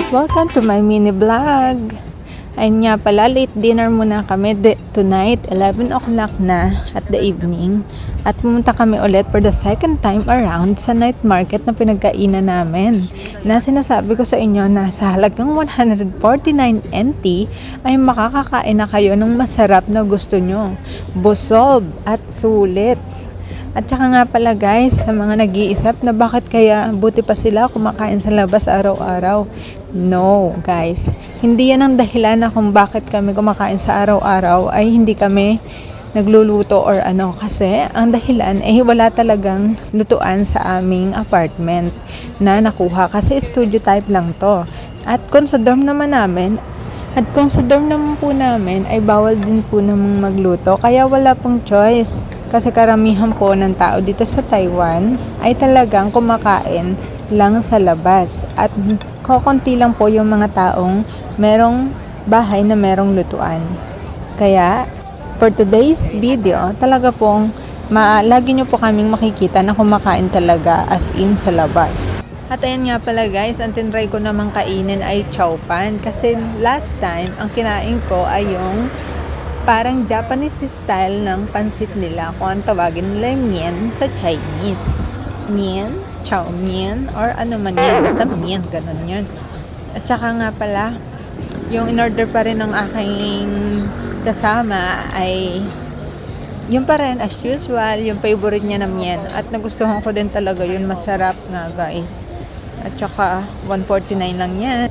Welcome to my mini vlog. Ayun nga pala, late dinner muna kami tonight, 11 o'clock na at the evening. At pumunta kami ulit for the second time around sa night market na pinagkainan namin. Na sinasabi ko sa inyo na sa halagang 149 NT ay makakakain na kayo ng masarap na gusto nyo. Busog at sulit. At saka nga pala guys, sa mga nag-iisip na bakit kaya buti pa sila kumakain sa labas araw-araw. No guys, hindi yan ang dahilan na kung bakit kami kumakain sa araw-araw ay hindi kami nagluluto or ano. Kasi ang dahilan ay wala talagang lutuan sa aming apartment na nakuha. Kasi studio type lang to. At kung sa dorm naman po namin ay bawal din po namang magluto. Kaya wala pong choice. Kasi karamihan po ng tao dito sa Taiwan ay talagang kumakain lang sa labas. At kokonti lang po yung mga taong merong bahay na merong lutuan. Kaya, for today's video, talaga pong lagi nyo po kaming makikita na kumakain talaga as in sa labas. At ayan nga pala guys, ang tinry ko namang kainin ay chow pan. Kasi last time, ang kinain ko ay yung parang Japanese style ng pansit nila. Kung ang tawagin nila yung mian sa Chinese. Mian, chow mian, or ano man yan. Basta mian, ganun yun. At saka nga pala, yung in-order pa rin ng aking kasama ay yung pa rin as usual, yung favorite niya na mian. At nagustuhan ko din talaga yun. Masarap nga guys. At saka 149 lang yan.